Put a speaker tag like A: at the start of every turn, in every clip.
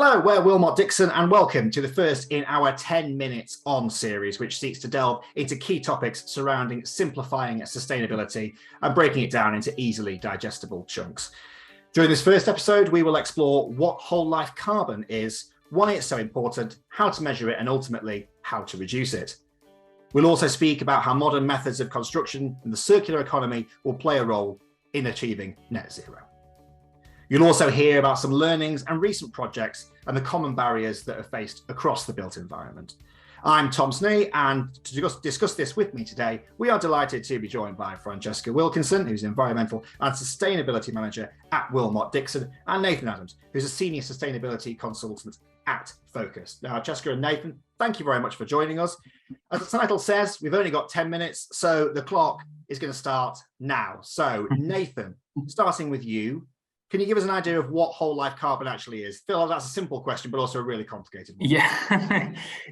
A: Hello, we're Wilmot Dixon and welcome to the first in our 10 Minutes On series, which seeks to delve into key topics surrounding simplifying sustainability and breaking it down into easily digestible chunks. During this first episode, we will explore what whole life carbon is, why it's so important, how to measure it, and ultimately how to reduce it. We'll also speak about how modern methods of construction and the circular economy will play a role in achieving net zero. You'll also hear about some learnings and recent projects and the common barriers that are faced across the built environment. I'm Tom Snee, and to discuss this with me today, we are delighted to be joined by Francesca Wilkinson, who's Environmental and Sustainability Manager at Wilmot Dixon, and Nathan Adams, who's a Senior Sustainability Consultant at Focus. Now, Francesca and Nathan, thank you very much for joining us. As the title says, we've only got 10 minutes, so the clock is going to start now. So, Nathan, starting with you, can you give us an idea of what whole life carbon actually is? Phil, that's a simple question, but also a really complicated one.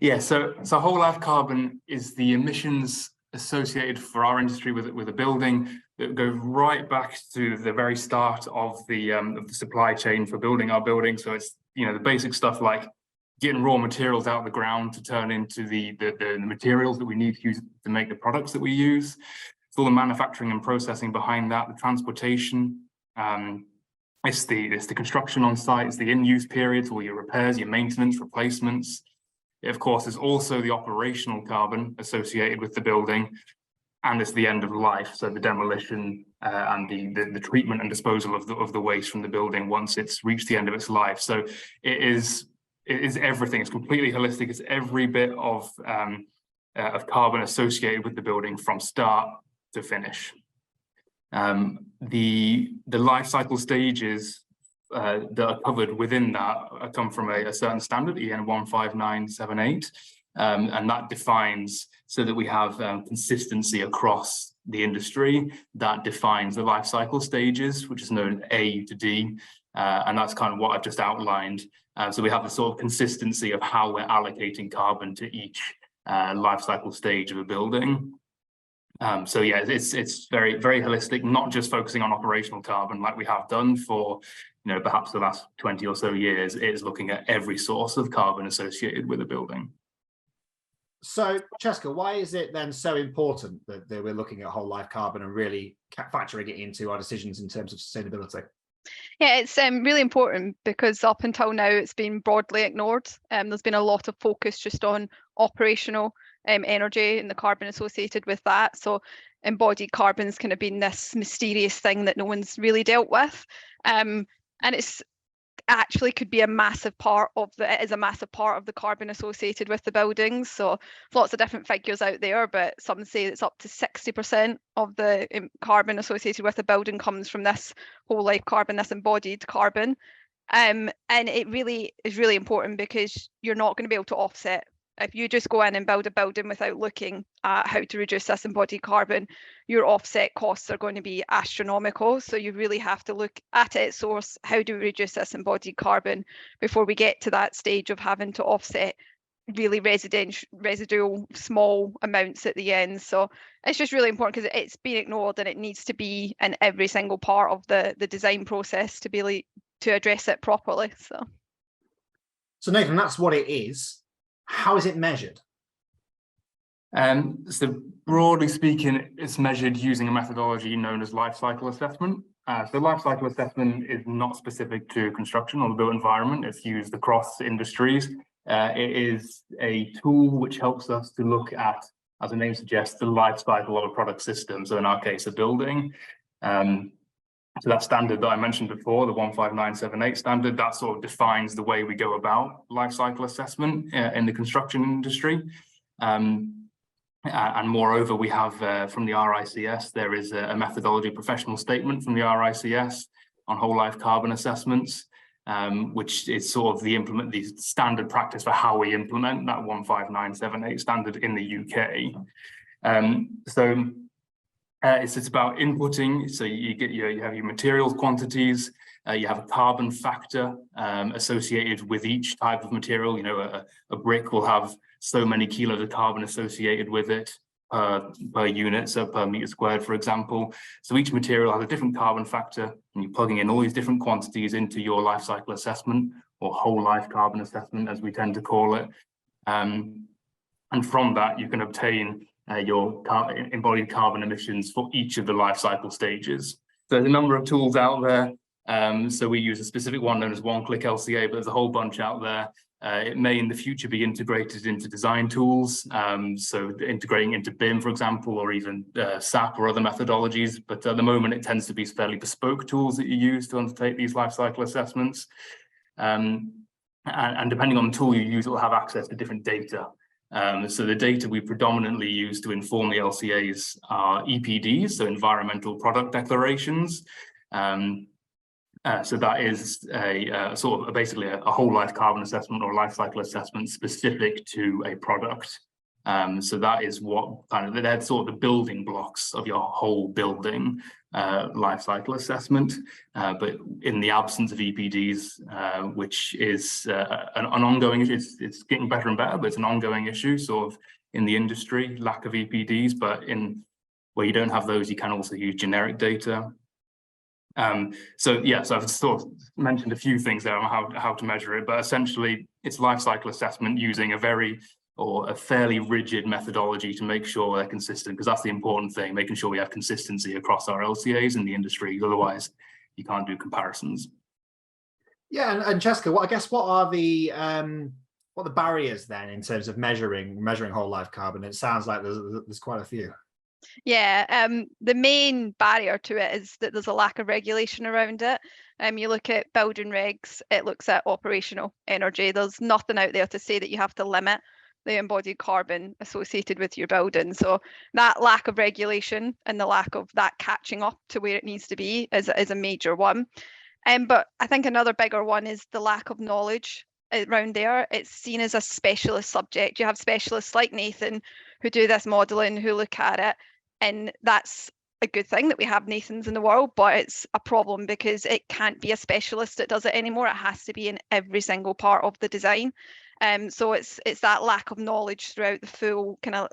B: Yeah. So whole life carbon is the emissions associated for our industry with a building that go right back to the very start of the supply chain for building our building. So it's the basic stuff like getting raw materials out of the ground to turn into the materials that we need to use to make the products that we use. It's all the manufacturing and processing behind that, the transportation. It's the construction on site, it's the in-use periods, all your repairs, your maintenance, replacements. It, of course, is also the operational carbon associated with the building, and it's the end of life, so the demolition and the treatment and disposal of the waste from the building once it's reached the end of its life. So it is everything. It's completely holistic. It's every bit of carbon associated with the building from start to finish. The life cycle stages that are covered within that come from a certain standard, EN 15978, and that defines so that we have consistency across the industry. That defines the life cycle stages, which is known as A to D, and that's kind of what I've just outlined. So we have the sort of consistency of how we're allocating carbon to each life cycle stage of a building. So yeah, it's very, very holistic, not just focusing on operational carbon like we have done for, perhaps the last 20 or so years. It is looking at every source of carbon associated with a building.
A: So, Francesca, why is it then so important that we're looking at whole life carbon and really factoring it into our decisions in terms of sustainability?
C: Yeah, it's really important because up until now it's been broadly ignored. There's been a lot of focus just on operational energy and the carbon associated with that. So embodied carbon's kind of been this mysterious thing that no one's really dealt with. And it's actually could be a massive part of the carbon associated with the buildings. So lots of different figures out there, but some say it's up to 60% of the carbon associated with a building comes from this whole life carbon, this embodied carbon. And it really is really important because you're not going to be able to offset. If you just go in and build a building without looking at how to reduce this embodied carbon, your offset costs are going to be astronomical. So you really have to look at its source. How do we reduce this embodied carbon before we get to that stage of having to offset really residual small amounts at the end? So it's just really important because it's been ignored and it needs to be in every single part of the design process to be to address it properly. So
A: Nathan, that's what it is. How is it measured?
B: So broadly speaking, it's measured using a methodology known as life cycle assessment. So life cycle assessment is not specific to construction or the built environment. It's used across industries. It is a tool which helps us to look at, as the name suggests, the life cycle of a product system. So in our case, a building. So that standard that I mentioned before, the 15978 standard, that sort of defines the way we go about life cycle assessment in the construction industry. And moreover, we have from the RICS, there is a methodology professional statement from the RICS on whole life carbon assessments, which is sort of the standard practice for how we implement that 15978 standard in the UK. It's about inputting, so you have your materials quantities, you have a carbon factor associated with each type of material. A brick will have so many kilos of carbon associated with it per unit, so per meter squared, for example. So each material has a different carbon factor, and you're plugging in all these different quantities into your life cycle assessment. or whole life carbon assessment, as we tend to call it. And from that, you can obtain your embodied carbon emissions for each of the life cycle stages. So there's a number of tools out there. So we use a specific one known as one-click LCA, but there's a whole bunch out there. It may in the future be integrated into design tools, so integrating into BIM, for example, or even SAP or other methodologies. But at the moment, it tends to be fairly bespoke tools that you use to undertake these life cycle assessments. And depending on the tool you use, it will have access to different data. So the data we predominantly use to inform the LCAs are EPDs, so environmental product declarations. So that is a sort of basically a whole life carbon assessment or life cycle assessment specific to a product. So that is what kind of, they're sort of the building blocks of your whole building life cycle assessment. But in the absence of EPDs, which is an ongoing issue, it's getting better and better, but it's an ongoing issue sort of in the industry, lack of EPDs. But in where you don't have those, you can also use generic data. So I've sort of mentioned a few things there on how to measure it, but essentially it's life cycle assessment using a fairly rigid methodology to make sure they're consistent, because that's the important thing, making sure we have consistency across our LCAs in the industry. Otherwise, you can't do comparisons.
A: Yeah, and Jessica, what are the barriers then in terms of measuring whole life carbon? It sounds like there's quite a few.
C: Yeah, the main barrier to it is that there's a lack of regulation around it. You look at building regs, it looks at operational energy. There's nothing out there to say that you have to limit the embodied carbon associated with your building. So that lack of regulation and the lack of that catching up to where it needs to be is a major one. But I think another bigger one is the lack of knowledge around there. It's seen as a specialist subject. You have specialists like Nathan who do this modelling, who look at it, and that's a good thing that we have Nathans in the world, but it's a problem because it can't be a specialist that does it anymore. It has to be in every single part of the design. So it's that lack of knowledge throughout the full kind of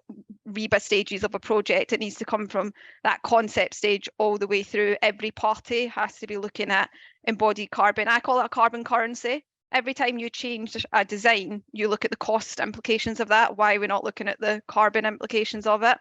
C: REBA stages of a project. It needs to come from that concept stage all the way through. Every party has to be looking at embodied carbon. I call it a carbon currency. Every time you change a design, you look at the cost implications of that. Why are we not looking at the carbon implications of it?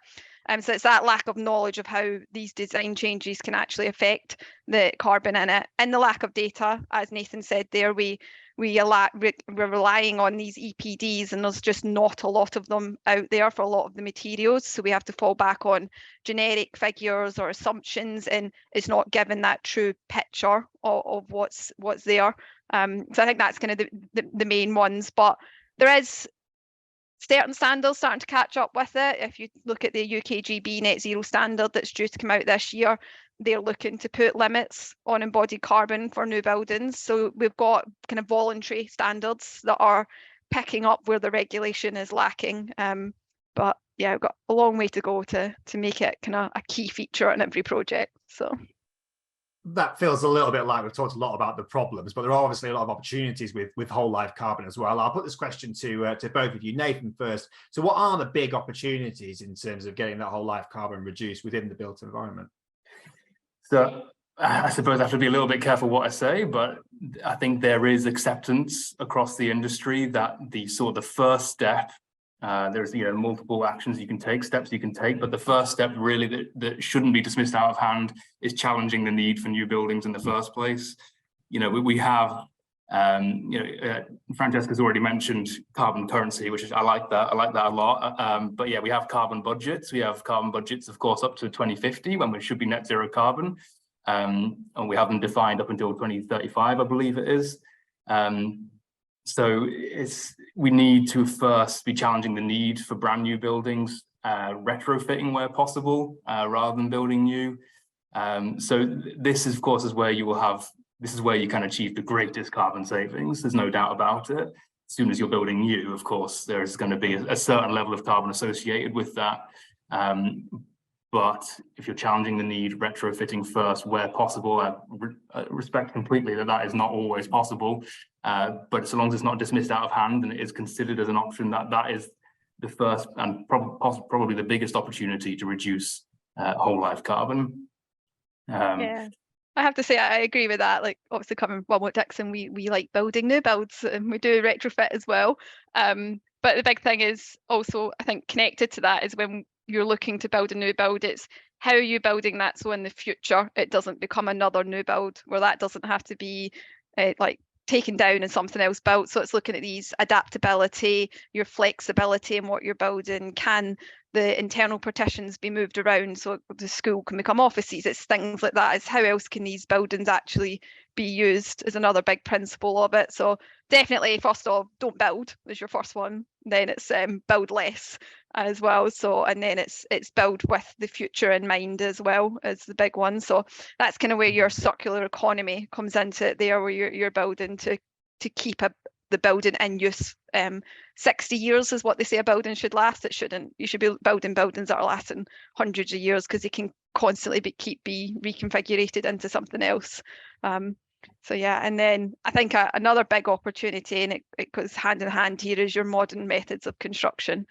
C: So it's that lack of knowledge of how these design changes can actually affect the carbon in it, and the lack of data. As Nathan said there, we're relying on these EPDs, and there's just not a lot of them out there for a lot of the materials. So we have to fall back on generic figures or assumptions, and it's not given that true picture of what's there. So I think that's kind of the main ones, but there is certain standards starting to catch up with it. If you look at the UKGB net zero standard that's due to come out this year, they're looking to put limits on embodied carbon for new buildings. So we've got kind of voluntary standards that are picking up where the regulation is lacking. But yeah, we've got a long way to go to make it kind of a key feature in every project. So
A: that feels a little bit like we've talked a lot about the problems, but there are obviously a lot of opportunities with whole life carbon as well. I'll put this question to both of you. Nathan first. So what are the big opportunities in terms of getting that whole life carbon reduced within the built environment?
B: So I suppose I have to be a little bit careful what I say, but I think there is acceptance across the industry that the first step, there's multiple actions you can take, steps you can take, but the first step really that shouldn't be dismissed out of hand is challenging the need for new buildings in the first place. We have Francesca's already mentioned carbon currency, which is I like that a lot. But yeah, we have carbon budgets. We have carbon budgets, of course, up to 2050 when we should be net zero carbon, and we have them defined up until 2035, I believe it is. So we need to first be challenging the need for brand new buildings, retrofitting where possible, rather than building new. So this, of course, is where you can achieve the greatest carbon savings. There's no doubt about it. As soon as you're building new, of course, there's going to be a certain level of carbon associated with that. But if you're challenging the need, retrofitting first where possible, I respect completely that is not always possible. But so long as it's not dismissed out of hand and it is considered as an option, that is the first and probably the biggest opportunity to reduce whole life carbon.
C: Yeah. I have to say I agree with that. Like obviously coming from Wilmot Dixon, we like building new builds and we do retrofit as well. But the big thing is also, I think, connected to that is when you're looking to build a new build, it's how are you building that so in the future it doesn't become another new build where that doesn't have to be like taken down and something else built. So it's looking at these adaptability, your flexibility in what you're building. Can the internal partitions be moved around so the school can become offices? It's things like that. It's how else can these buildings actually be used is another big principle of it. So definitely, first off, don't build is your first one. Then it's build less as well. So and then it's build with the future in mind as well as the big one. So that's kind of where your circular economy comes into it there, where you're building to keep the building in use. 60 years is what they say a building should last. It shouldn't. You should be building buildings that are lasting hundreds of years because they can constantly be reconfigured into something else. So yeah, and then I think another big opportunity, and it goes hand in hand here, is your modern methods of construction.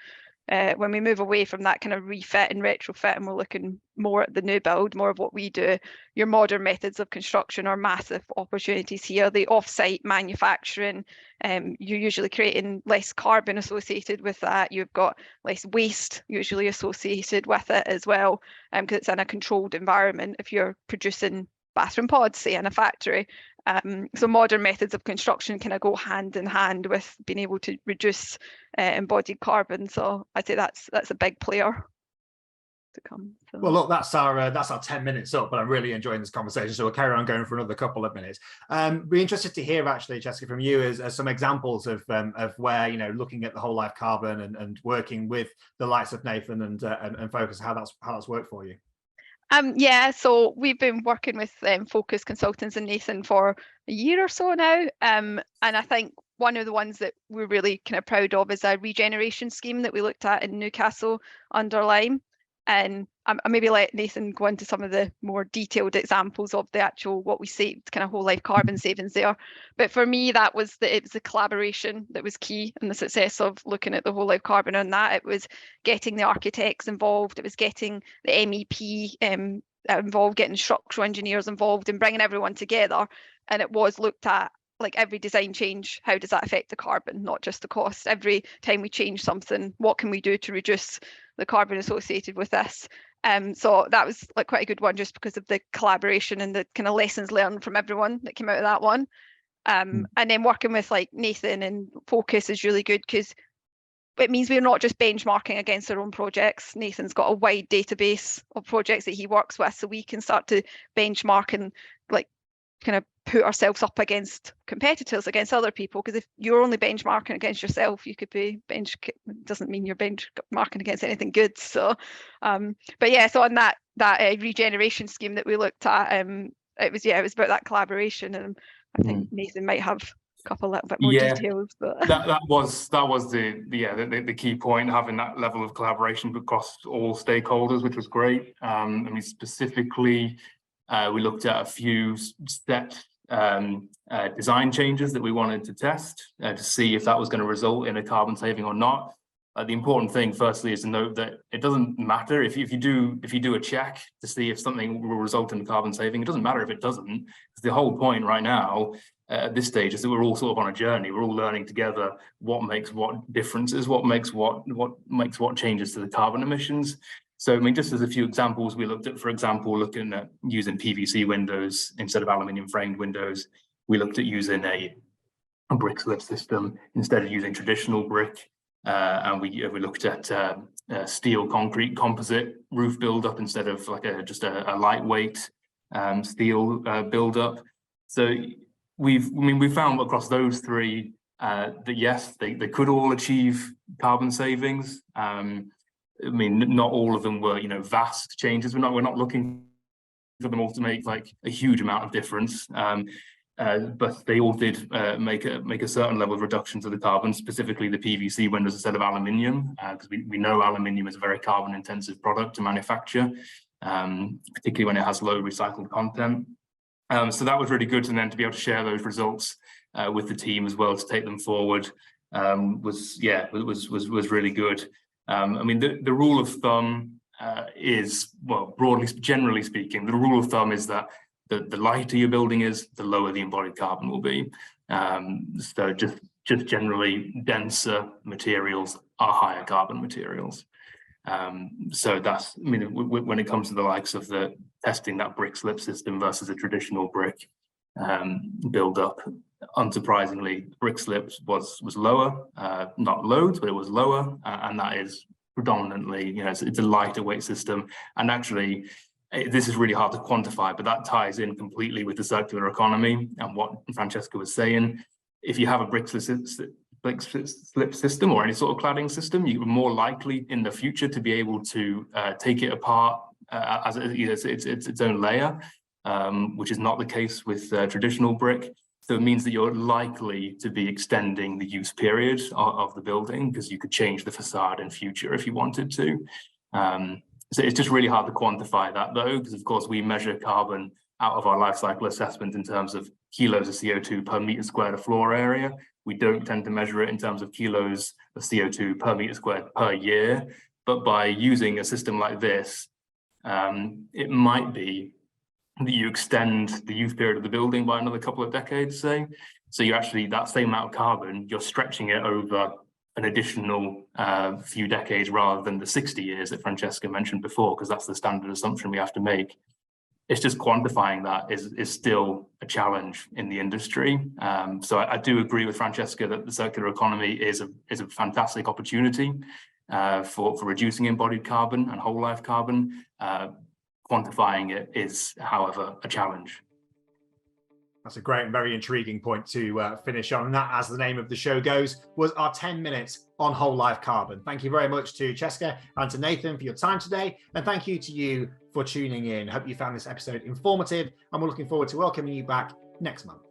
C: When we move away from that kind of refit and retrofit and we're looking more at the new build, more of what we do, your modern methods of construction are massive opportunities here. The off-site manufacturing, you're usually creating less carbon associated with that. You've got less waste usually associated with it as well, because it's in a controlled environment if you're producing bathroom pods, say, in a factory. So modern methods of construction kind of go hand in hand with being able to reduce embodied carbon. So I'd say that's a big player to come. So.
A: Well, look, that's our 10 minutes up, but I'm really enjoying this conversation. So we'll carry on going for another couple of minutes. Be interested to hear actually, Jessica, from you as some examples of where, you know, looking at the whole life carbon and working with the likes of Nathan and Focus, how that's worked for you.
C: Yeah, so we've been working with Focus Consultants and Nathan for a year or so now. And I think one of the ones that we're really kind of proud of is a regeneration scheme that we looked at in Newcastle under Lyme. And I maybe let Nathan go into some of the more detailed examples of the actual what we saved, kind of whole life carbon savings there. But for me, it was the collaboration that was key in the success of looking at the whole life carbon on that. It was getting the architects involved. It was getting the MEP involved, getting structural engineers involved and bringing everyone together. And it was looked at like every design change, how does that affect the carbon, not just the cost? Every time we change something, what can we do to reduce the carbon associated with this? So that was like quite a good one just because of the collaboration and the kind of lessons learned from everyone that came out of that one. And then working with like Nathan and Focus is really good because it means we're not just benchmarking against our own projects. Nathan's got a wide database of projects that he works with, so we can start to benchmark and like kind of put ourselves up against competitors, against other people, because if you're only benchmarking against yourself, you could be doesn't mean you're benchmarking against anything good. So but yeah, so on that regeneration scheme that we looked at, it was about that collaboration, and I think Nathan might have a couple little bit more details, but
B: that was the key point, having that level of collaboration across all stakeholders, which was great. I mean, specifically we looked at a few step design changes that we wanted to test to see if that was going to result in a carbon saving or not. The important thing, firstly, is to note that it doesn't matter if you do a check to see if something will result in a carbon saving. It doesn't matter if it doesn't. Because the whole point right now at this stage is that we're all sort of on a journey. We're all learning together what makes what differences, what makes what changes to the carbon emissions. So, I mean, just as a few examples, we looked at, for example, looking at using PVC windows instead of aluminium framed windows. We looked at using a brick slip system instead of using traditional brick. And we looked at steel concrete composite roof build-up instead of like just a lightweight steel build-up. So we found across those three that yes, they could all achieve carbon savings. I mean, not all of them were, you know, vast changes. We're not looking for them all to make like a huge amount of difference, but they all did make a certain level of reduction to the carbon, specifically the PVC windows instead of aluminium, because we know aluminium is a very carbon-intensive product to manufacture, particularly when it has low recycled content. So that was really good, and then to be able to share those results with the team as well to take them forward was really good. I mean, the rule of thumb is, well, generally speaking, the rule of thumb is that the lighter your building is, the lower the embodied carbon will be. So just generally denser materials are higher carbon materials. So that's, I mean, when it comes to the likes of the testing that brick slip system versus a traditional brick build up, unsurprisingly, brick slips was lower, not loads, but it was lower, and that is predominantly, you know, it's a lighter weight system. And actually, this is really hard to quantify, but that ties in completely with the circular economy and what Francesca was saying. If you have a brick slip system or any sort of cladding system, you're more likely in the future to be able to take it apart as its own layer, which is not the case with traditional brick. So it means that you're likely to be extending the use period of the building, because you could change the facade in future if you wanted to. So it's just really hard to quantify that, though, because of course we measure carbon out of our life cycle assessment in terms of kilos of CO2 per meter squared of floor area. We don't tend to measure it in terms of kilos of CO2 per meter squared per year. But by using a system like this, it might be that you extend the use period of the building by another couple of decades, say. So you actually, that same amount of carbon, you're stretching it over an additional few decades rather than the 60 years that Francesca mentioned before, because that's the standard assumption we have to make. It's just quantifying that is still a challenge in the industry. So I do agree with Francesca that the circular economy is a fantastic opportunity for reducing embodied carbon and whole life carbon. Quantifying it is, however, a challenge.
A: That's a great and very intriguing point to finish on. And that, as the name of the show goes, was our 10 minutes on whole life carbon. Thank you very much to Francesca and to Nathan for your time today. And thank you to you for tuning in. Hope you found this episode informative, and we're looking forward to welcoming you back next month.